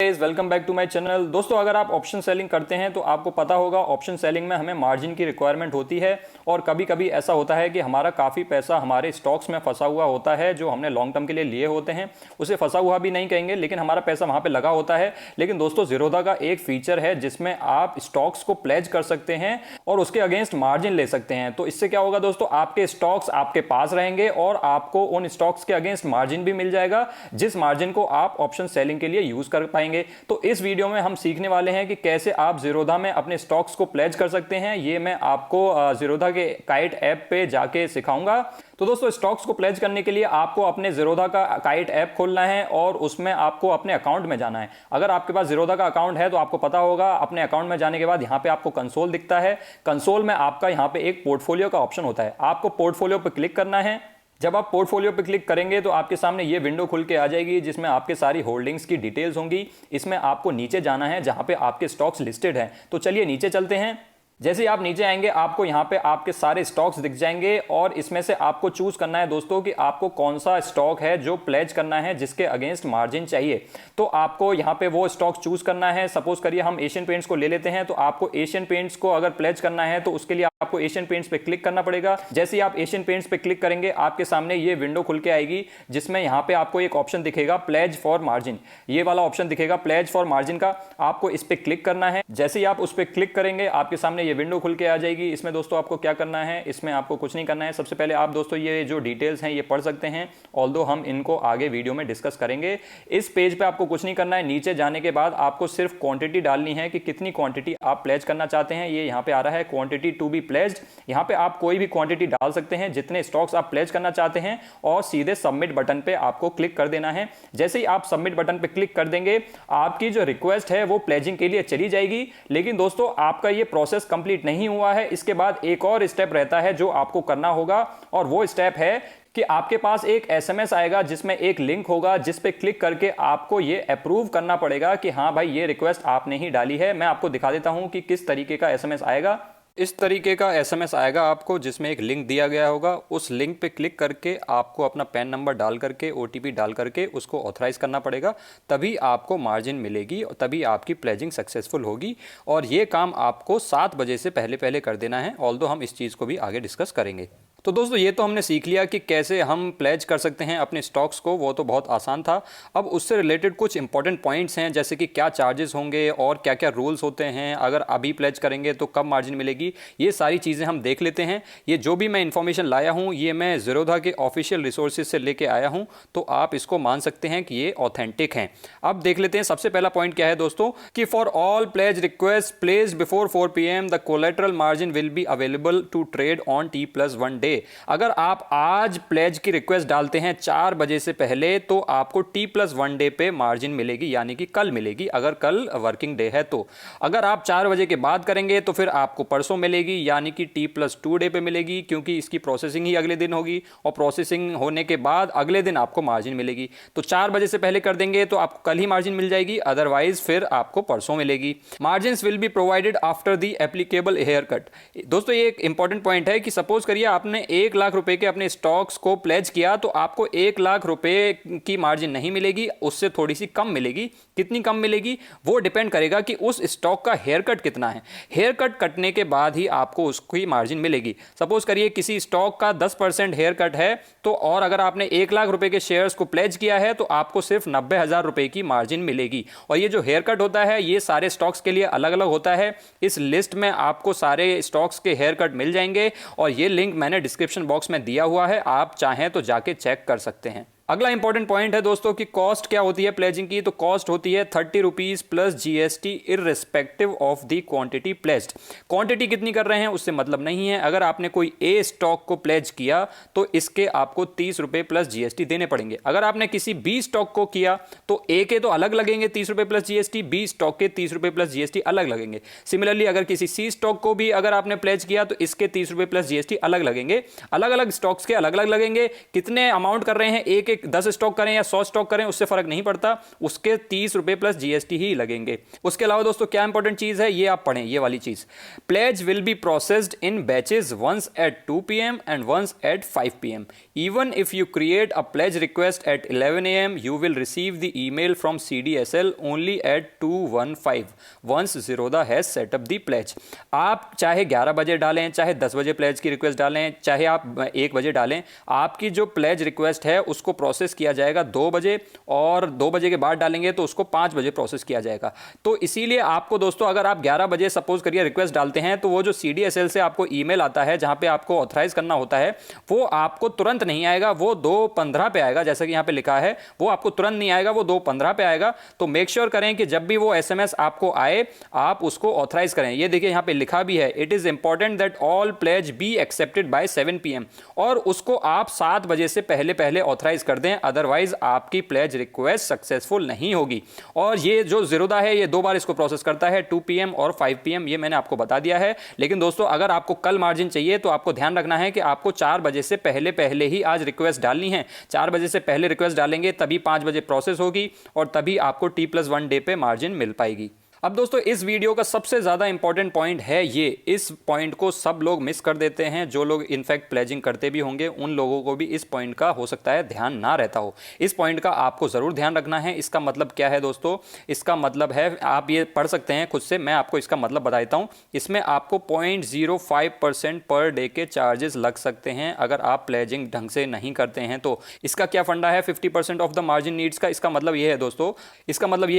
Welcome back to my channel. दोस्तों, अगर आप ऑप्शन सेलिंग करते हैं तो आपको पता होगा ऑप्शन सेलिंग में हमें मार्जिन की रिक्वायरमेंट होती है और कभी कभी ऐसा होता है कि हमारा काफ़ी पैसा हमारे स्टॉक्स में फंसा हुआ होता है जो हमने लॉन्ग टर्म के लिए लिए होते हैं। उसे फंसा हुआ भी नहीं कहेंगे, लेकिन हमारा पैसा वहाँ पर लगा होता है। लेकिन दोस्तों, ज़ीरोधा का एक फीचर है जिसमें आप स्टॉक्स को प्लेज कर सकते हैं और उसके अगेंस्ट मार्जिन ले सकते हैं। तो इससे क्या होगा दोस्तों, आपके स्टॉक्स आपके पास रहेंगे और आपको उन स्टॉक्स के अगेंस्ट मार्जिन भी मिल जाएगा, जिस मार्जिन को आप ऑप्शन सेलिंग के लिए यूज कर पाएंगे। तो इस वीडियो में हम सीखने वाले हैं कि कैसे आप ज़ीरोधा में अपने स्टॉक्स को प्लेज कर सकते हैं। ये मैं आपको ज़ीरोधा के काइट ऐप पे जाके सिखाऊंगा। तो दोस्तों, स्टॉक्स को प्लेज करने के लिए आपको अपने ज़ीरोधा का काइट ऐप खोलना है और उसमें आपको अपने अकाउंट में जाना है। अगर आपके पास ज़ीरोधा का अकाउंट है तो आपको पता होगा, अपने अकाउंट में जाने के बाद यहाँ पे आपको कंसोल दिखता है। कंसोल में आपका यहाँ पे एक पोर्टफोलियो का ऑप्शन होता है, आपको पोर्टफोलियो पर क्लिक करना है। जब आप पोर्टफोलियो पर क्लिक करेंगे तो आपके सामने ये विंडो खुल के आ जाएगी जिसमें आपके सारी होल्डिंग्स की डिटेल्स होंगी। इसमें आपको नीचे जाना है जहां पे आपके स्टॉक्स लिस्टेड हैं। तो चलिए नीचे चलते हैं। जैसे ही आप नीचे आएंगे आपको यहाँ पे आपके सारे स्टॉक्स दिख जाएंगे और इसमें से आपको चूज करना है दोस्तों कि आपको कौन सा स्टॉक है जो प्लेज करना है, जिसके अगेंस्ट मार्जिन चाहिए। तो आपको यहाँ पे वो स्टॉक चूज करना है। सपोज करिए हम एशियन पेंट्स को ले लेते हैं, तो आपको एशियन पेंट्स को अगर प्लेज करना है तो उसके लिए आपको एशियन पेंट्स पे क्लिक करना पड़ेगा। जैसे ही आप एशियन पेंट्स पे क्लिक करेंगे आपके सामने ये विंडो खुल के आएगी जिसमें यहाँ पे आपको एक ऑप्शन दिखेगा प्लेज फॉर मार्जिन। ये वाला ऑप्शन दिखेगा प्लेज फॉर मार्जिन का, आपको इस पे क्लिक करना है। जैसे ही आप उस पे क्लिक करेंगे आपके सामने ये विंडो खुल के आ जाएगी। इसमें दोस्तों आपको क्या करना है, इसमें आपको कुछ नहीं करना है। सबसे पहले आप दोस्तों ये जो डिटेल्स हैं ये पढ़ सकते हैं, ऑल्दो हम इनको आगे वीडियो में डिस्कस करेंगे। इस पेज पे आपको कुछ नहीं करना है। नीचे जाने के बाद आपको सिर्फ क्वांटिटी डालनी है कि कितनी क्वांटिटी आप प्लेज करना चाहते हैं। ये यहाँ पे आ रहा है क्वांटिटी टू बी प्लेज्ड। यहाँ पे आप कोई भी क्वांटिटी डाल सकते हैं, जितने स्टॉक्स आप प्लेज करना चाहते हैं, और सीधे सबमिट बटन पे आपको क्लिक कर देना है। जैसे ही आप सबमिट बटन पे क्लिक कर देंगे आपकी जो रिक्वेस्ट है वो प्लेजिंग के लिए चली जाएगी। लेकिन दोस्तों, आपका ये प्रोसेस कंप्लीट नहीं हुआ है। इसके बाद एक और स्टेप रहता है जो आपको करना होगा, और वो स्टेप है कि आपके पास एक एसएमएस आएगा जिसमें एक लिंक होगा, जिस पे क्लिक करके आपको ये अप्रूव करना पड़ेगा कि हाँ भाई, ये रिक्वेस्ट आपने ही डाली है। मैं आपको दिखा देता हूं कि किस तरीके का एसएमएस आएगा। इस तरीके का एसएमएस आएगा आपको जिसमें एक लिंक दिया गया होगा। उस लिंक पे क्लिक करके आपको अपना पैन नंबर डाल करके ओटीपी डाल करके उसको ऑथराइज करना पड़ेगा, तभी आपको मार्जिन मिलेगी और तभी आपकी प्लेजिंग सक्सेसफुल होगी। और ये काम आपको 7 बजे से पहले पहले कर देना है, ऑल्दो हम इस चीज़ को भी आगे डिस्कस करेंगे। तो दोस्तों, ये तो हमने सीख लिया कि कैसे हम प्लेज कर सकते हैं अपने स्टॉक्स को, वो तो बहुत आसान था। अब उससे रिलेटेड कुछ इंपॉर्टेंट पॉइंट्स हैं, जैसे कि क्या चार्जेस होंगे और क्या क्या रूल्स होते हैं, अगर अभी प्लेज करेंगे तो कब मार्जिन मिलेगी, ये सारी चीज़ें हम देख लेते हैं। ये जो भी मैं इन्फॉर्मेशन लाया हूँ ये मैं ज़ीरोधा के ऑफिशियल रिसोर्सेज से लेके आया हूँ, तो आप इसको मान सकते हैं कि ये ऑथेंटिक हैं। अब देख लेते हैं सबसे पहला पॉइंट क्या है दोस्तों, कि for all pledge request pledge before 4 PM the collateral margin will be available to trade on T+1 day. अगर आप आज प्लेज की रिक्वेस्ट डालते हैं 4 बजे से पहले तो आपको T+1 डे पे मार्जिन मिलेगी, यानी कि कल मिलेगी, अगर कल वर्किंग डे है तो। अगर आप 4 बजे के बाद करेंगे तो फिर आपको परसों मिलेगी, यानी कि T+2 डे पे मिलेगी, क्योंकि इसकी प्रोसेसिंग ही अगले दिन होगी और प्रोसेसिंग होने के बाद अगले दिन आपको मार्जिन मिलेगी। तो 4 बजे से पहले कर देंगे तो आपको कल ही मार्जिन मिल जाएगी, अदरवाइज फिर आपको परसों मिलेगी। Margin will be provided after the applicable haircut. दोस्तों, ये एक इंपॉर्टेंट पॉइंट है कि सपोज करिए आपने 1 लाख रुपए के अपने स्टॉक्स को प्लेज किया तो आपको 1 लाख रुपए की मार्जिन नहीं मिलेगी, उससे थोड़ी सी कम मिलेगी। कितनी कम मिलेगी वो डिपेंड करेगा कि उस स्टॉक का हेयर कट कितना है। हेयर कट कटने के बाद ही आपको उसकी मार्जिन मिलेगी। सपोज करिए किसी स्टॉक का 10% हेयर कट है तो, और अगर आपने 1 लाख रुपए के शेयर्स को प्लेज किया है तो आपको सिर्फ 90,000 रुपए की मार्जिन मिलेगी। और ये जो हेयर कट होता है ये सारे स्टॉक्स के लिए अलग अलग होता है। इस लिस्ट में आपको सारे स्टॉक्स के हेयर कट मिल जाएंगे और ये लिंक मैंने डिस्क्रिप्शन बॉक्स में दिया हुआ है, आप चाहें तो जाके चेक कर सकते हैं। अगला इंपॉर्टेंट पॉइंट है दोस्तों कि कॉस्ट क्या होती है प्लेजिंग की। तो कॉस्ट होती है 30 rupees plus GST irrespective of the quantity pledged. Quantity कितनी कर रहे हैं उससे मतलब नहीं है। अगर आपने कोई ए स्टॉक को प्लेज किया तो इसके आपको 30 रुपए प्लस GST देने पड़ेंगे। अगर आपने किसी बी स्टॉक को किया तो ए के तो अलग लगेंगे 30 रुपए प्लस GST, बी स्टॉक के 30 रुपए प्लस GST अलग लगेंगे। सिमिलरली अगर किसी सी स्टॉक को भी अगर आपने प्लेज किया तो इसके 30 रुपए प्लस GST अलग लगेंगे। अलग अलग स्टॉक्स के अलग अलग लगेंगे। कितने अमाउंट कर रहे हैं एक कि 10 स्टॉक करें या 100 स्टॉक करें उससे फर्क नहीं पड़ता, उसके 30 रुपए प्लस जीएसटी ही लगेंगे। उसके अलावा दोस्तों क्या इंपॉर्टेंट चीज है ये आप पढ़ें, ये वाली चीज, pledge will be processed in batches once at 2 PM and once at 5 PM। Even if you create a pledge request at 11 AM you will receive the email from CDSL only at 2:15 once Zerodha has set up the pledge. आप चाहे 11 बजे डालें, चाहे 10 बजे pledge की request डालें, चाहे आप 1 बजे डालें, आपकी जो प्लेज रिक्वेस्ट है उसको प्रोसेस किया जाएगा 2 बजे, और 2 बजे के बाद डालेंगे तो उसको 5 बजे प्रोसेस किया जाएगा। तो इसीलिए आपको दोस्तों अगर आप 11 बजे सपोज करिए रिक्वेस्ट डालते हैं तो वो जो CDSL से आपको ईमेल आता है जहां पे आपको ऑथराइज करना होता है वो आपको तुरंत नहीं आएगा, वो 2:15 पे आएगा, जैसा कि यहां पे लिखा है, वो आपको तुरंत नहीं आएगा, वो 2:15 पे आएगा। तो मेक श्योर करें कि जब भी वो SMS आपको आए आप उसको ऑथराइज करें। ये देखिए यहां पे लिखा भी है, it is important that all pledge be accepted by 7 PM, और उसको आप 7 बजे से पहले पहले ऑथराइज कर दें, अदरवाइज आपकी प्लेज रिक्वेस्ट सक्सेसफुल नहीं होगी। और ये जो Zerodha है ये 2 बार इसको प्रोसेस करता है, 2 PM और 5 PM, ये मैंने आपको बता दिया है। लेकिन दोस्तों अगर आपको कल मार्जिन चाहिए तो आपको ध्यान रखना है कि आपको 4 बजे से पहले पहले ही आज रिक्वेस्ट डालनी है। 4 बजे से पहले रिक्वेस्ट डालेंगे तभी 5 बजे प्रोसेस होगी और तभी आपको T+1 डे पे मार्जिन मिल पाएगी। अब दोस्तों इस वीडियो का सबसे ज़्यादा इंपॉर्टेंट पॉइंट है ये, इस पॉइंट को सब लोग मिस कर देते हैं, जो लोग इनफैक्ट प्लेजिंग करते भी होंगे उन लोगों को भी इस पॉइंट का हो सकता है ध्यान ना रहता हो। इस पॉइंट का आपको ज़रूर ध्यान रखना है। इसका मतलब क्या है दोस्तों, इसका मतलब है, आप ये पढ़ सकते हैं खुद से, मैं आपको इसका मतलब बता देता हूँ। इसमें आपको 0.05% पर डे के चार्जेस लग सकते हैं अगर आप प्लेजिंग ढंग से नहीं करते हैं तो। इसका क्या फंडा है 50% ऑफ द मार्जिन नीड्स का? इसका मतलब ये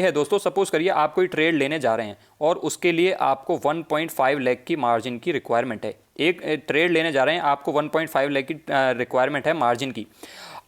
है दोस्तों, सपोज करिए आप कोई ट्रेड जा रहे हैं और उसके लिए आपको 1.5 लाख की मार्जिन की रिक्वायरमेंट है। एक ट्रेड लेने जा रहे हैं, आपको 1.5 लाख की रिक्वायरमेंट है मार्जिन की।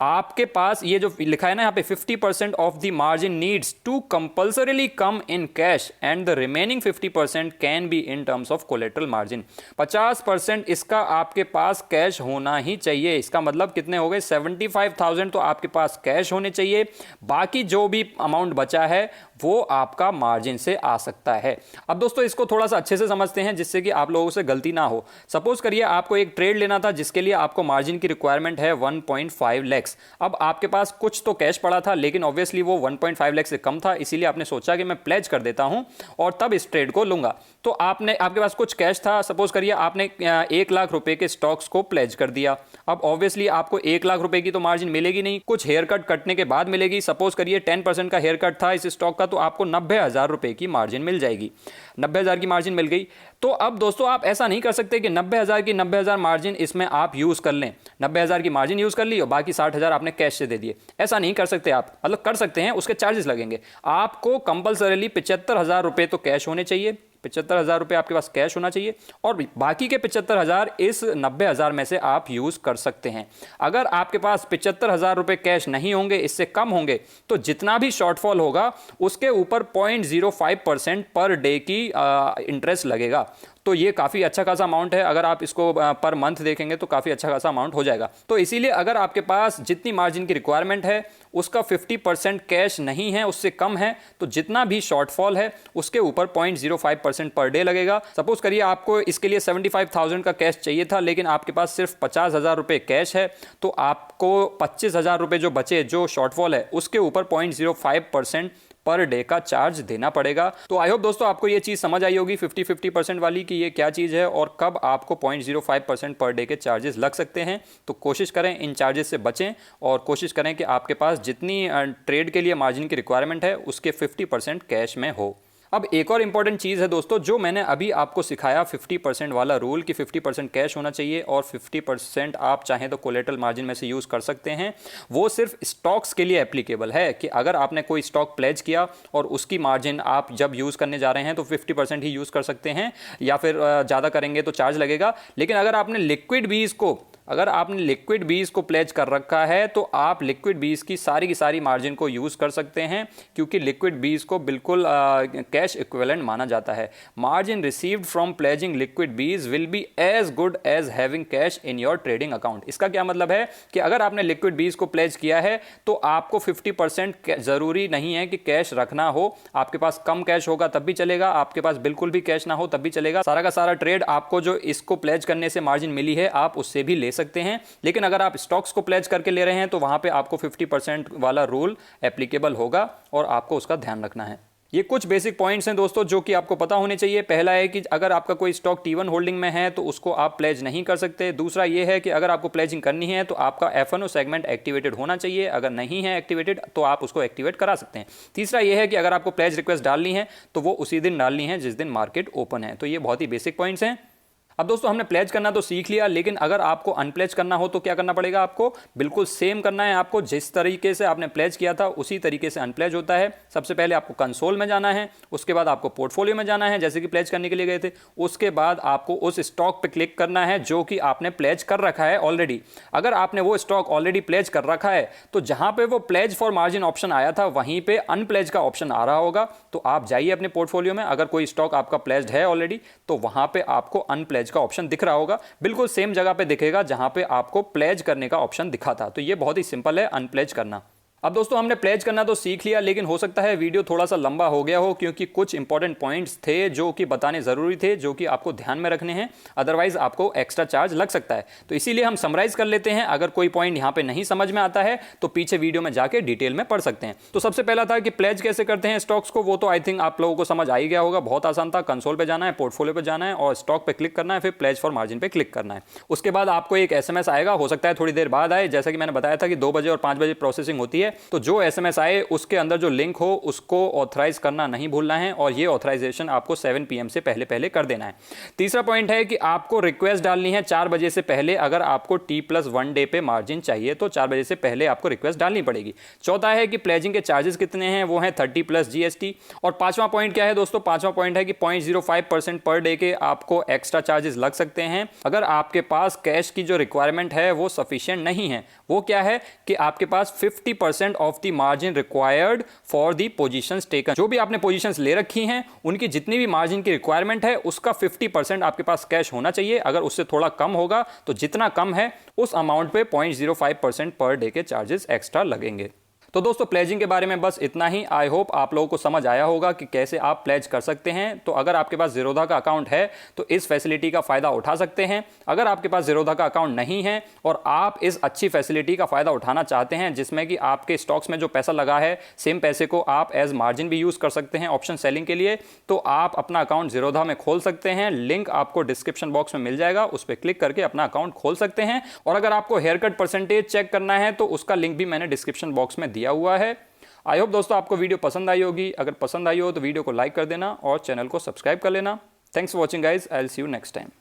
आपके पास ये जो लिखा है ना यहाँ पे 50% of the margin needs to compulsorily come in cash and the remaining 50% can be in terms of collateral margin. 50% इसका आपके पास कैश होना ही चाहिए। इसका मतलब कितने हो गए, 75,000 तो आपके पास कैश होने चाहिए, बाकी जो भी अमाउंट बचा है वो आपका मार्जिन से आ सकता है। अब दोस्तों इसको थोड़ा सा अच्छे से समझते हैं जिससे कि आप लोगों से गलती ना हो। सपोज करिए आपको एक ट्रेड लेना था जिसके लिए आपको मार्जिन की रिक्वायरमेंट है 1.5 लाख। अब आपके पास कुछ तो कैश पड़ा था लेकिन ऑब्वियसली वो 1.5 लाख से कम था, इसीलिए आपने सोचा कि मैं प्लेज कर देता हूं और तब इस ट्रेड को लूंगा। तो आपके पास कुछ कैश था, सपोज करिए आपने 1 लाख रुपए के स्टॉक्स को प्लेज कर दिया। अब ऑब्वियसली आपको 1 लाख रुपए की तो मार्जिन मिलेगी नहीं, कुछ हेयर कट कटने के बाद मिलेगी। सपोज करिए 10% का हेयर कट था इस स्टॉक का, तो आपको 90,000 रुपए की मार्जिन मिल जाएगी। 90,000 की मार्जिन मिल गई। तो अब दोस्तों आप ऐसा नहीं कर सकते कि 90,000 की 90,000 मार्जिन इसमें आप यूज कर लें, 90,000 की मार्जिन यूज कर ली और बाकी 60,000 आपने कैश से दे दिए। ऐसा नहीं कर सकते आप, मतलब कर सकते हैं, उसके चार्जेस लगेंगे। आपको कंपलसरीली 75,000 रुपए तो कैश होने चाहिए, 75,000 रुपए आपके पास कैश होना चाहिए और बाकी के 75,000 इस 90,000 में से आप यूज कर सकते हैं। अगर आपके पास 75,000 रुपए कैश नहीं होंगे, इससे कम होंगे, तो जितना भी शॉर्टफॉल होगा उसके ऊपर 0.05% पर डे की इंटरेस्ट लगेगा। तो ये काफ़ी अच्छा खासा अमाउंट है। अगर आप इसको पर मंथ देखेंगे तो काफ़ी अच्छा खासा अमाउंट हो जाएगा। तो इसीलिए अगर आपके पास जितनी मार्जिन की रिक्वायरमेंट है उसका 50% कैश नहीं है, उससे कम है, तो जितना भी शॉर्टफॉल है उसके ऊपर 0.05% पर डे लगेगा। सपोज करिए आपको इसके लिए 75,000 का कैश चाहिए था लेकिन आपके पास सिर्फ 50,000 रुपये कैश है, तो आपको 25,000 रुपये जो बचे, जो शॉर्टफॉल है, उसके ऊपर 0.05% पर डे का चार्ज देना पड़ेगा। तो आई होप दोस्तों आपको ये चीज़ समझ आई होगी 50-50% वाली कि ये क्या चीज़ है और कब आपको 0.05% पर डे के चार्जेस लग सकते हैं। तो कोशिश करें इन चार्जेस से बचें और कोशिश करें कि आपके पास जितनी ट्रेड के लिए मार्जिन की रिक्वायरमेंट है उसके 50% कैश में हो। अब एक और इंपॉर्टेंट चीज़ है दोस्तों, जो मैंने अभी आपको सिखाया 50% वाला रूल कि 50% कैश होना चाहिए और 50% आप चाहें तो कोलेटरल मार्जिन में से यूज़ कर सकते हैं, वो सिर्फ स्टॉक्स के लिए एप्लीकेबल है कि अगर आपने कोई स्टॉक प्लेज किया और उसकी मार्जिन आप जब यूज़ करने जा रहे हैं तो 50% ही यूज़ कर सकते हैं, या फिर ज़्यादा करेंगे तो चार्ज लगेगा। लेकिन अगर आपने लिक्विड बीज को प्लेज कर रखा है तो आप लिक्विड बीज की सारी मार्जिन को यूज़ कर सकते हैं, क्योंकि लिक्विड बीज को बिल्कुल कैश इक्विवेलेंट माना जाता है। Margin received from pledging liquid bees will be as good as having cash in your trading account. इसका क्या मतलब है कि अगर आपने लिक्विड बीज को प्लेज किया है तो आपको 50% जरूरी नहीं है कि कैश रखना हो। आपके पास कम कैश होगा तब भी चलेगा, आपके पास बिल्कुल भी कैश ना हो तब भी चलेगा। सारा का सारा ट्रेड आपको जो इसको प्लेज करने से मार्जिन मिली है आप उससे भी ले सकते हैं। लेकिन अगर आप स्टॉक्स को प्लेज करके ले रहे हैं तो वहां पे आपको 50% वाला रूल एप्लीकेबल होगा और आपको उसका ध्यान रखना है। ये कुछ बेसिक पॉइंट्स हैं दोस्तों जो कि आपको पता होने चाहिए। पहला है कि अगर आपका कोई स्टॉक T1 होल्डिंग में है तो उसको आप प्लेज नहीं कर सकते। दूसरा ये है कि अगर आपको प्लेजिंग करनी है तो आपका F&O सेगमेंट एक्टिवेटेड होना चाहिए, अगर नहीं है एक्टिवेटेड तो आप उसको एक्टिवेट करा सकते हैं। तीसरा ये है कि अगर आपको प्लेज रिक्वेस्ट डालनी है तो वो उसी दिन डालनी है जिस दिन मार्केट ओपन है। तो ये बहुत ही बेसिक पॉइंट्स हैं। अब दोस्तों हमने प्लेज करना तो सीख लिया, लेकिन अगर आपको अनप्लेज करना हो तो क्या करना पड़ेगा? आपको बिल्कुल सेम करना है। आपको जिस तरीके से आपने प्लेज किया था उसी तरीके से अनप्लेज होता है। सबसे पहले आपको कंसोल में जाना है, उसके बाद आपको पोर्टफोलियो में जाना है जैसे कि प्लेज करने के लिए गए थे। उसके बाद आपको उस स्टॉक पे क्लिक करना है जो कि आपने प्लेज कर रखा है ऑलरेडी। अगर आपने वो स्टॉक ऑलरेडी प्लेज कर रखा है तो जहां पे वो प्लेज फॉर मार्जिन ऑप्शन आया था वहीं पे अनप्लेज का ऑप्शन आ रहा होगा। तो आप जाइए अपने पोर्टफोलियो में, अगर कोई स्टॉक आपका प्लेज्ड है ऑलरेडी तो वहां पे आपको अनप्लेज का ऑप्शन दिख रहा होगा, बिल्कुल सेम जगह पे दिखेगा जहां पे आपको प्लेज करने का ऑप्शन दिखा था। तो ये बहुत ही सिंपल है अनप्लेज करना। अब दोस्तों हमने प्लेज करना तो सीख लिया, लेकिन हो सकता है वीडियो थोड़ा सा लंबा हो गया हो क्योंकि कुछ इंपॉर्टेंट पॉइंट्स थे जो कि बताने जरूरी थे, जो कि आपको ध्यान में रखने हैं, अदरवाइज आपको एक्स्ट्रा चार्ज लग सकता है। तो इसीलिए हम समराइज कर लेते हैं। अगर कोई पॉइंट यहां पे नहीं समझ में आता है तो पीछे वीडियो में जाके डिटेल में पढ़ सकते हैं। तो सबसे पहला था कि प्लेज कैसे करते हैं स्टॉक्स को, वो तो आई थिंक आप लोगों को समझ आ ही गया होगा। बहुत आसान था, कंसोल पे जाना है, पोर्टफोलियो पे जाना है और स्टॉक पे क्लिक करना है, फिर प्लेज फॉर मार्जिन पे क्लिक करना है। उसके बाद आपको एक SMS आएगा, हो सकता है थोड़ी देर बाद आए, जैसा कि मैंने बताया था कि 2 बजे और 5 बजे प्रोसेसिंग होती है। तो जो SMS आए उसके अंदर जो लिंक हो उसको ऑथराइज करना नहीं भूलना है और ये ऑथराइजेशन आपको 7 PM से पहले पहले कर देना है। तीसरा पॉइंट है कि आपको रिक्वेस्ट डालनी है 4 बजे से पहले। अगर आपको T+1 डे पे मार्जिन चाहिए तो 4 बजे से पहले आपको रिक्वेस्ट डालनी पड़ेगी। चौथा है कि प्लेजिंग के चार्जेस कितने हैं, वो हैं 30 + GST। और पांचवा पॉइंट क्या है दोस्तों? पांचवा पॉइंट है कि 0.05% पर डे के आपको एक्स्ट्रा चार्जेस लग सकते हैं अगर आपके पास कैश की जो रिक्वायरमेंट है वो सफिशिएंट नहीं है। वो क्या है कि आपके पास 50% of the margin required for the positions taken. जो भी आपने पोजीशंस ले रखी हैं उनकी जितनी भी मार्जिन की रिक्वायरमेंट है उसका 50% आपके पास कैश होना चाहिए। अगर उससे थोड़ा कम होगा तो जितना कम है उस अमाउंट पे 0.05% पर डे के चार्जेस एक्स्ट्रा लगेंगे। तो दोस्तों प्लेजिंग के बारे में बस इतना ही। आई होप आप लोगों को समझ आया होगा कि कैसे आप प्लेज कर सकते हैं। तो अगर आपके पास ज़ीरोधा का अकाउंट है तो इस फैसिलिटी का फ़ायदा उठा सकते हैं। अगर आपके पास ज़ीरोधा का अकाउंट नहीं है और आप इस अच्छी फैसिलिटी का फ़ायदा उठाना चाहते हैं जिसमें कि आपके स्टॉक्स में जो पैसा लगा है सेम पैसे को आप एज मार्जिन भी यूज़ कर सकते हैं ऑप्शन सेलिंग के लिए, तो आप अपना अकाउंट ज़ीरोधा में खोल सकते हैं। लिंक आपको डिस्क्रिप्शन बॉक्स में मिल जाएगा, उस पर क्लिक करके अपना अकाउंट खोल सकते हैं। और अगर आपको हेयर कट परसेंटेज चेक करना है तो उसका लिंक भी मैंने डिस्क्रिप्शन बॉक्स में दिया हुआ है। आई होप दोस्तों आपको वीडियो पसंद आई होगी। अगर पसंद आई हो तो वीडियो को लाइक कर देना और चैनल को सब्सक्राइब कर लेना। Thanks for watching guys, I will see you next time.